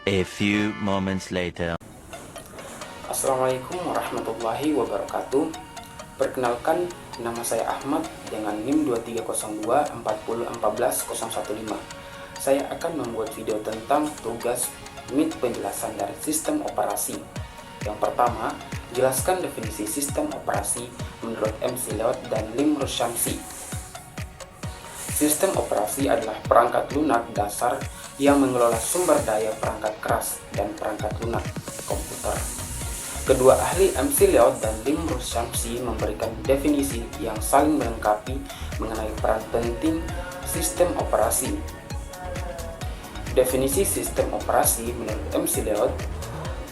A few moments later. Assalamualaikum warahmatullahi wabarakatuh. Perkenalkan, nama saya Ahmad dengan NIM 230240140115. Saya akan membuat video tentang tugas MIT penjelasan dari sistem operasi. Yang pertama, jelaskan definisi sistem operasi menurut McLeod dan Lim Rushamsi. Sistem operasi adalah perangkat lunak dasar yang mengelola sumber daya perangkat keras dan perangkat lunak komputer. Kedua ahli McLeod dan Lim Rushamsi memberikan definisi yang saling melengkapi mengenai peran penting sistem operasi. Definisi sistem operasi menurut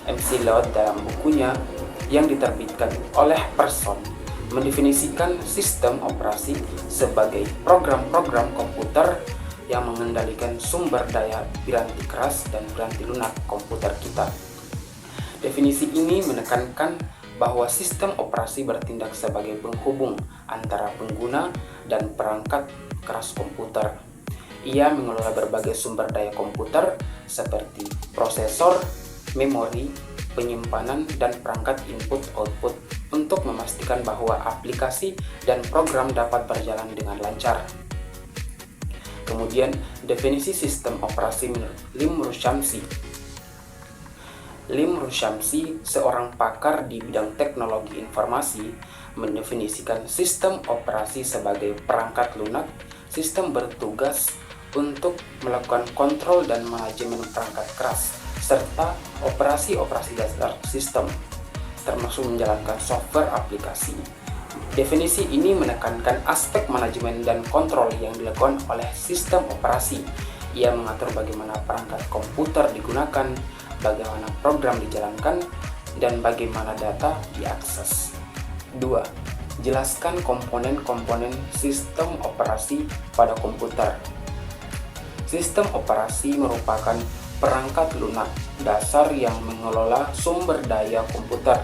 McLeod dalam bukunya yang diterbitkan oleh Person mendefinisikan sistem operasi sebagai program-program komputer yang mengendalikan sumber daya piranti keras dan piranti lunak komputer kita. Definisi ini menekankan bahwa sistem operasi bertindak sebagai penghubung antara pengguna dan perangkat keras komputer. Ia mengelola berbagai sumber daya komputer seperti prosesor, memori, penyimpanan, dan perangkat input-output untuk memastikan bahwa aplikasi dan program dapat berjalan dengan lancar. Kemudian, definisi sistem operasi menurut Lim Rushamsi. Lim Rushamsi, seorang pakar di bidang teknologi informasi, mendefinisikan sistem operasi sebagai perangkat lunak, sistem bertugas untuk melakukan kontrol dan manajemen perangkat keras, serta operasi-operasi dasar sistem, termasuk menjalankan software aplikasi. Definisi ini menekankan aspek manajemen dan kontrol yang dilakukan oleh sistem operasi. Ia mengatur bagaimana perangkat komputer digunakan, bagaimana program dijalankan, dan bagaimana data diakses. 2. Jelaskan komponen-komponen sistem operasi pada komputer. Sistem operasi merupakan perangkat lunak dasar yang mengelola sumber daya komputer.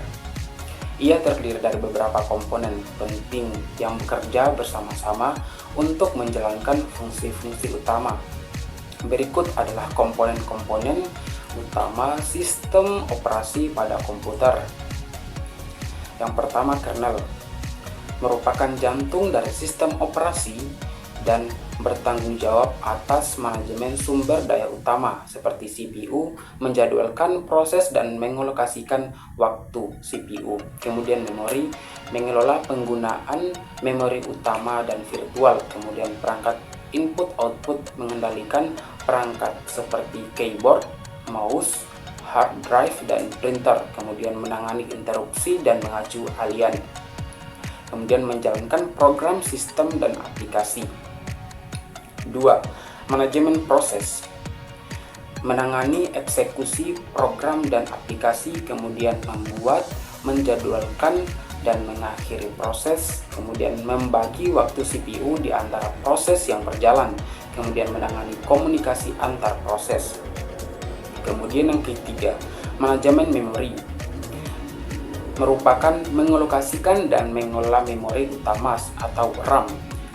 Ia terdiri dari beberapa komponen penting yang bekerja bersama-sama untuk menjalankan fungsi-fungsi utama. Berikut adalah komponen-komponen utama sistem operasi pada komputer. Yang pertama, kernel merupakan jantung dari sistem operasi dan bertanggung jawab atas manajemen sumber daya utama seperti CPU, menjadwalkan proses dan mengalokasikan waktu CPU. Kemudian memori mengelola penggunaan memori utama dan virtual. Kemudian perangkat input-output mengendalikan perangkat seperti keyboard, mouse, hard drive, dan printer. Kemudian menangani interupsi dan mengacu alien. Kemudian menjalankan program sistem dan aplikasi. 2. Manajemen proses menangani eksekusi program dan aplikasi, kemudian membuat, menjadwalkan, dan mengakhiri proses, kemudian membagi waktu CPU di antara proses yang berjalan, kemudian menangani komunikasi antar proses. Kemudian yang ketiga, manajemen memori merupakan mengalokasikan dan mengelola memori utama atau RAM,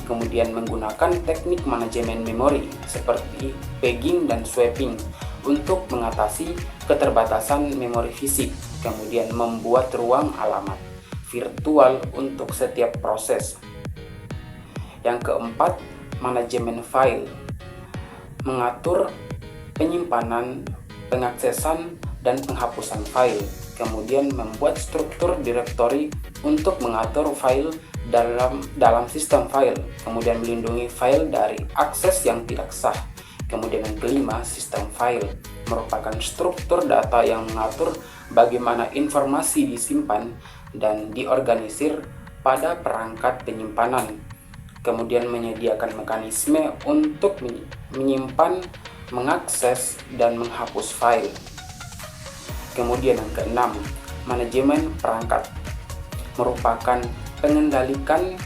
kemudian menggunakan teknik manajemen memori seperti pegging dan swapping untuk mengatasi keterbatasan memori fisik, kemudian membuat ruang alamat virtual untuk setiap proses. Yang keempat, manajemen file mengatur penyimpanan, pengaksesan, dan penghapusan file, kemudian membuat struktur direktori untuk mengatur file dalam sistem file, kemudian melindungi file dari akses yang tidak sah. Kemudian yang kelima, sistem file merupakan struktur data yang mengatur bagaimana informasi disimpan dan diorganisir pada perangkat penyimpanan, kemudian menyediakan mekanisme untuk menyimpan, mengakses, dan menghapus file. Kemudian yang keenam, manajemen perangkat merupakan mengendalikan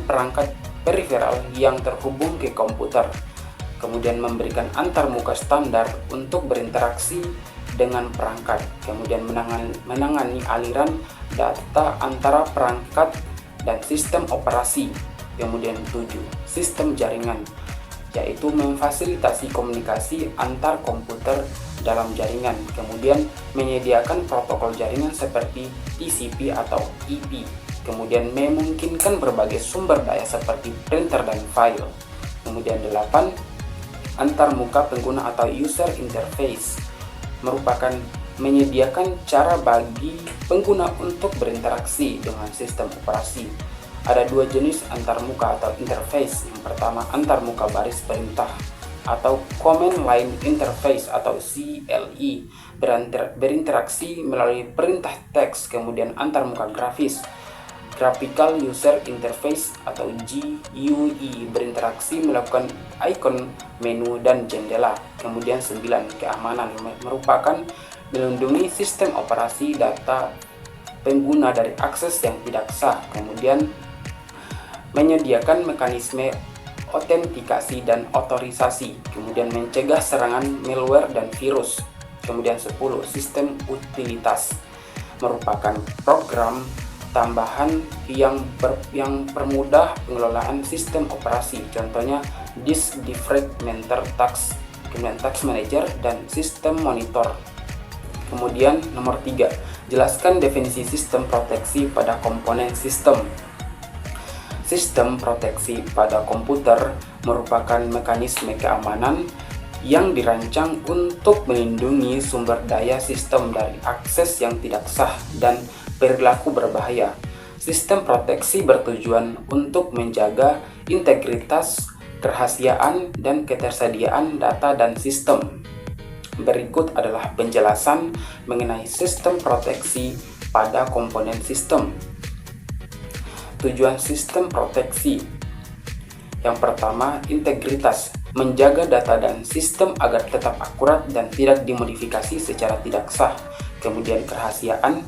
perangkat periferal yang terhubung ke komputer, kemudian memberikan antarmuka standar untuk berinteraksi dengan perangkat, kemudian menangani aliran data antara perangkat dan sistem operasi. Kemudian 7. Sistem jaringan yaitu memfasilitasi komunikasi antar komputer dalam jaringan, kemudian menyediakan protokol jaringan seperti TCP atau IP, kemudian memungkinkan berbagai sumber daya seperti printer dan file. Kemudian 8, antarmuka pengguna atau user interface merupakan menyediakan cara bagi pengguna untuk berinteraksi dengan sistem operasi. Ada dua jenis antarmuka atau interface. Yang pertama, antarmuka baris perintah atau Command Line Interface atau CLI, berinteraksi melalui perintah teks. Kemudian antarmuka grafis, Graphical User Interface atau GUI, berinteraksi melakukan icon menu dan jendela. Kemudian 9, keamanan, merupakan melindungi sistem operasi data pengguna dari akses yang tidak sah. Kemudian menyediakan mekanisme autentikasi dan otorisasi, kemudian mencegah serangan malware dan virus. Kemudian 10, sistem utilitas, merupakan program tambahan yang permudah pengelolaan sistem operasi, contohnya disk defragmenter task, kemudian task manager dan sistem monitor. Kemudian nomor 3, jelaskan definisi sistem proteksi pada komponen sistem. Sistem proteksi pada komputer merupakan mekanisme keamanan yang dirancang untuk melindungi sumber daya sistem dari akses yang tidak sah dan perilaku berbahaya. Sistem proteksi bertujuan untuk menjaga integritas, kerahasiaan, dan ketersediaan data dan sistem. Berikut adalah penjelasan mengenai sistem proteksi pada komponen sistem. Tujuan sistem proteksi. Yang pertama, integritas, menjaga data dan sistem agar tetap akurat dan tidak dimodifikasi secara tidak sah. Kemudian kerahasiaan,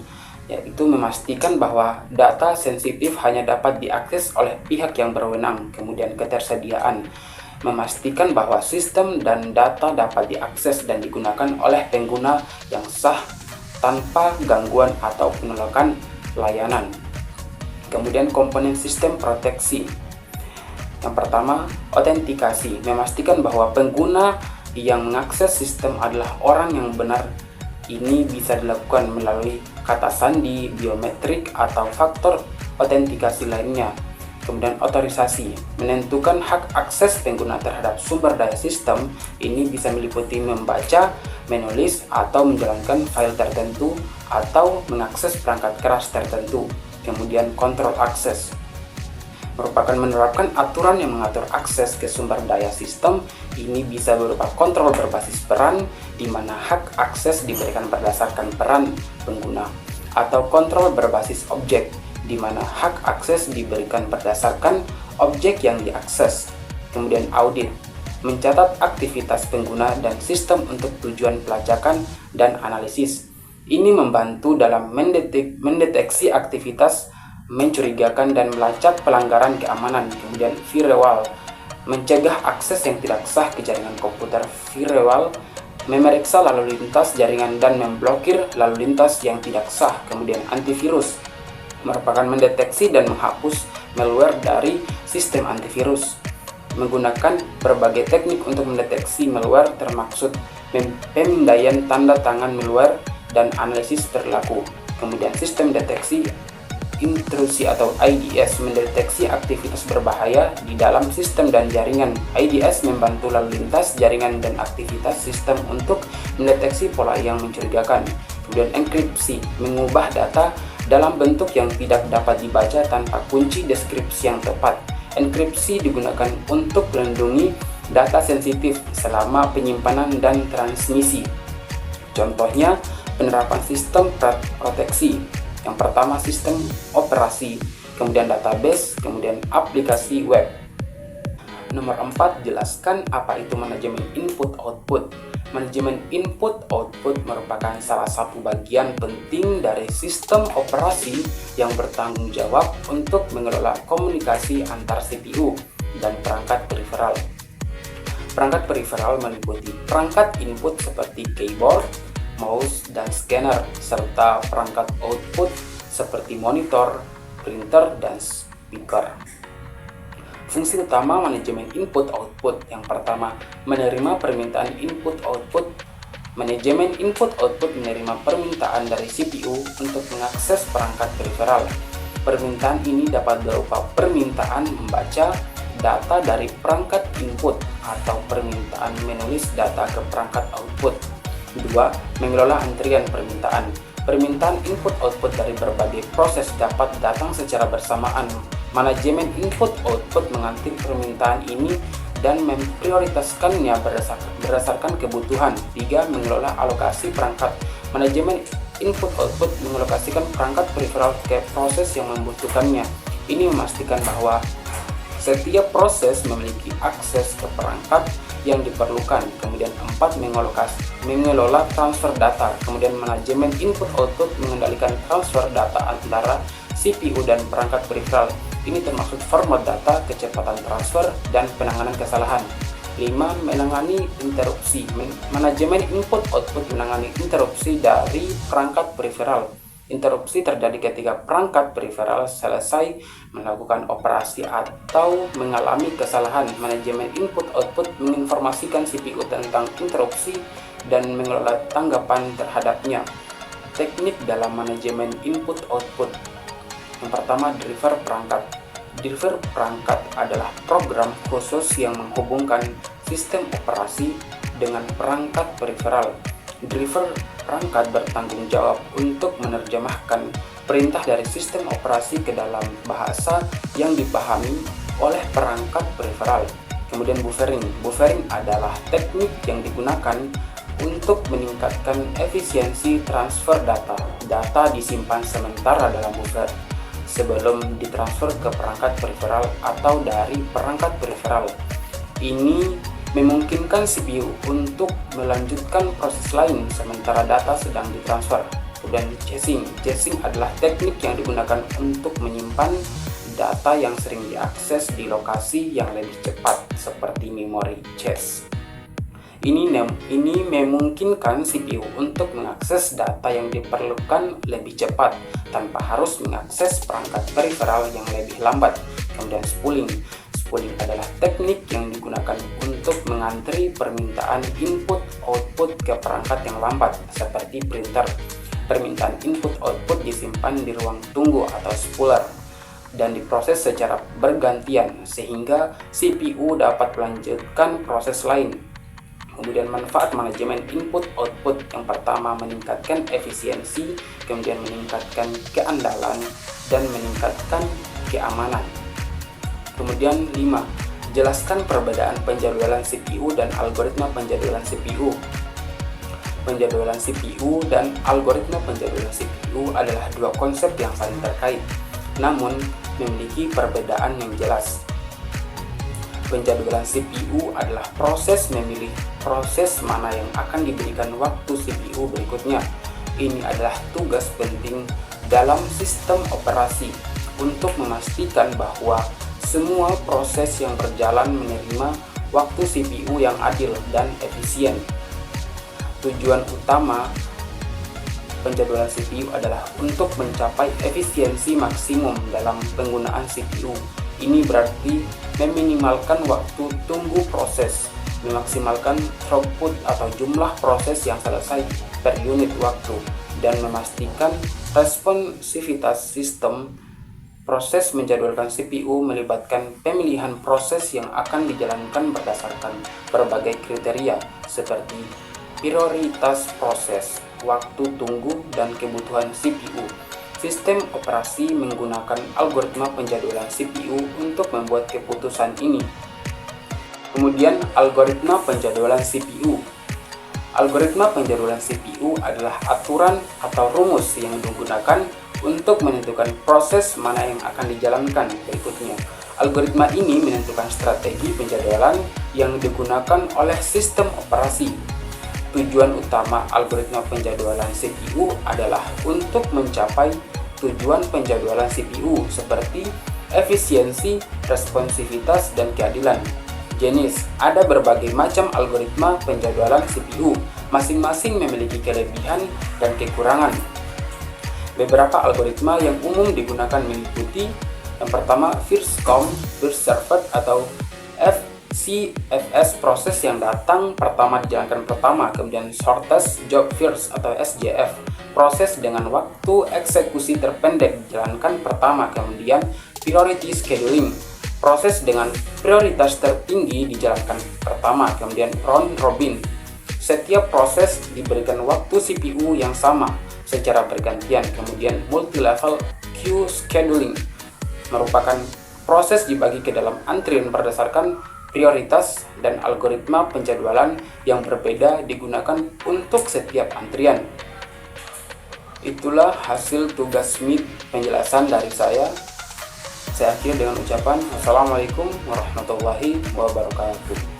yaitu memastikan bahwa data sensitif hanya dapat diakses oleh pihak yang berwenang. Kemudian ketersediaan, memastikan bahwa sistem dan data dapat diakses dan digunakan oleh pengguna yang sah tanpa gangguan atau penolakan layanan. Kemudian komponen sistem proteksi. Yang pertama, autentikasi, memastikan bahwa pengguna yang mengakses sistem adalah orang yang benar. Ini bisa dilakukan melalui kata sandi, biometrik, atau faktor autentikasi lainnya. Kemudian otorisasi, menentukan hak akses pengguna terhadap sumber daya sistem. Ini bisa meliputi membaca, menulis, atau menjalankan file tertentu, atau mengakses perangkat keras tertentu. Kemudian kontrol akses, merupakan menerapkan aturan yang mengatur akses ke sumber daya sistem. Ini bisa berupa kontrol berbasis peran, di mana hak akses diberikan berdasarkan peran pengguna, atau kontrol berbasis objek, di mana hak akses diberikan berdasarkan objek yang diakses. Kemudian audit, mencatat aktivitas pengguna dan sistem untuk tujuan pelacakan dan analisis. Ini membantu dalam mendeteksi aktivitas mencurigakan dan melacak pelanggaran keamanan. Kemudian firewall, mencegah akses yang tidak sah ke jaringan komputer. Firewall memeriksa lalu lintas jaringan dan memblokir lalu lintas yang tidak sah. Kemudian antivirus, merupakan mendeteksi dan menghapus malware dari sistem antivirus. Menggunakan berbagai teknik untuk mendeteksi malware, termaksud pemindaian tanda tangan malware dan analisis perilaku. Kemudian sistem deteksi intrusi atau IDS, mendeteksi aktivitas berbahaya di dalam sistem dan jaringan. IDS membantu lalu lintas jaringan dan aktivitas sistem untuk mendeteksi pola yang mencurigakan. Kemudian enkripsi, mengubah data dalam bentuk yang tidak dapat dibaca tanpa kunci deskripsi yang tepat. Enkripsi digunakan untuk melindungi data sensitif selama penyimpanan dan transmisi. Contohnya, penerapan sistem proteksi. Yang pertama, sistem operasi, kemudian database, kemudian aplikasi web. Nomor 4, jelaskan apa itu manajemen input-output. Manajemen input-output merupakan salah satu bagian penting dari sistem operasi yang bertanggung jawab untuk mengelola komunikasi antar CPU dan perangkat periferal. Perangkat periferal meliputi perangkat input seperti keyboard, mouse, dan scanner, serta perangkat output seperti monitor, printer, dan speaker. Fungsi utama manajemen input-output. Yang pertama, menerima permintaan input-output. Manajemen input-output menerima permintaan dari CPU untuk mengakses perangkat periferal. Permintaan ini dapat berupa permintaan membaca data dari perangkat input atau permintaan menulis data ke perangkat output. 2. Mengelola antrian permintaan. Permintaan input-output dari berbagai proses dapat datang secara bersamaan. Manajemen input-output mengatur permintaan ini dan memprioritaskannya berdasarkan kebutuhan. 3. Mengelola alokasi perangkat. Manajemen input-output mengalokasikan perangkat periferal ke proses yang membutuhkannya. Ini memastikan bahwa setiap proses memiliki akses ke perangkat yang diperlukan. Kemudian 4. Mengelola transfer data. Kemudian manajemen input-output mengendalikan transfer data antara CPU dan perangkat periferal. Ini termasuk format data, kecepatan transfer, dan penanganan kesalahan. 5. Menangani interupsi. Manajemen input-output menangani interupsi dari perangkat periferal. Interupsi terjadi ketika perangkat periferal selesai melakukan operasi atau mengalami kesalahan. Manajemen input-output menginformasikan CPU tentang interupsi dan mengelola tanggapan terhadapnya. Teknik dalam manajemen input-output. Yang pertama, driver perangkat. Driver perangkat adalah program khusus yang menghubungkan sistem operasi dengan perangkat periferal. Driver perangkat bertanggung jawab untuk menerjemahkan perintah dari sistem operasi ke dalam bahasa yang dipahami oleh perangkat periferal. Kemudian buffering. Buffering adalah teknik yang digunakan untuk meningkatkan efisiensi transfer data. Data disimpan sementara dalam buffer sebelum ditransfer ke perangkat periferal atau dari perangkat periferal. Ini memungkinkan CPU untuk melanjutkan proses lain sementara data sedang ditransfer. Kemudian caching. Caching adalah teknik yang digunakan untuk menyimpan data yang sering diakses di lokasi yang lebih cepat seperti memori cache. Ini memungkinkan CPU untuk mengakses data yang diperlukan lebih cepat tanpa harus mengakses perangkat periferal yang lebih lambat. Kemudian spooling. Spooling adalah teknik yang digunakan untuk mengantri permintaan input-output ke perangkat yang lambat seperti printer. Permintaan input-output disimpan di ruang tunggu atau spooler dan diproses secara bergantian sehingga CPU dapat melanjutkan proses lain. Kemudian manfaat manajemen input-output. Yang pertama, meningkatkan efisiensi, kemudian meningkatkan keandalan, dan meningkatkan keamanan. Kemudian 5. Jelaskan perbedaan penjadwalan CPU dan algoritma penjadwalan CPU. Penjadwalan CPU dan algoritma penjadwalan CPU adalah dua konsep yang saling terkait, namun memiliki perbedaan yang jelas. Penjadwalan CPU adalah proses memilih proses mana yang akan diberikan waktu CPU berikutnya. Ini adalah tugas penting dalam sistem operasi untuk memastikan bahwa semua proses yang berjalan menerima waktu CPU yang adil dan efisien. Tujuan utama penjadwalan CPU adalah untuk mencapai efisiensi maksimum dalam penggunaan CPU. Ini berarti meminimalkan waktu tunggu proses, memaksimalkan throughput atau jumlah proses yang selesai per unit waktu, dan memastikan responsivitas sistem. Proses menjadwalkan CPU melibatkan pemilihan proses yang akan dijalankan berdasarkan berbagai kriteria seperti prioritas proses, waktu tunggu, dan kebutuhan CPU. Sistem operasi menggunakan algoritma penjadwalan CPU untuk membuat keputusan ini. Kemudian, algoritma penjadwalan CPU. Algoritma penjadwalan CPU adalah aturan atau rumus yang digunakan untuk menentukan proses mana yang akan dijalankan berikutnya. Algoritma ini menentukan strategi penjadwalan yang digunakan oleh sistem operasi. Tujuan utama algoritma penjadwalan CPU adalah untuk mencapai tujuan penjadwalan CPU seperti efisiensi, responsivitas, dan keadilan. Jenis: ada berbagai macam algoritma penjadwalan CPU, masing-masing memiliki kelebihan dan kekurangan. Beberapa algoritma yang umum digunakan meliputi Yang pertama, first come, first served atau FCFS, proses yang datang pertama dijalankan pertama. Kemudian shortest job first atau SJF, proses dengan waktu eksekusi terpendek dijalankan pertama. Kemudian priority scheduling, proses dengan prioritas tertinggi dijalankan pertama. Kemudian round robin, setiap proses diberikan waktu CPU yang sama secara bergantian. Kemudian multi level queue scheduling merupakan proses dibagi ke dalam antrian berdasarkan prioritas dan algoritma penjadwalan yang berbeda digunakan untuk setiap antrian. Itulah hasil tugas MIT penjelasan dari saya. Saya akhiri dengan ucapan Assalamualaikum warahmatullahi wabarakatuh.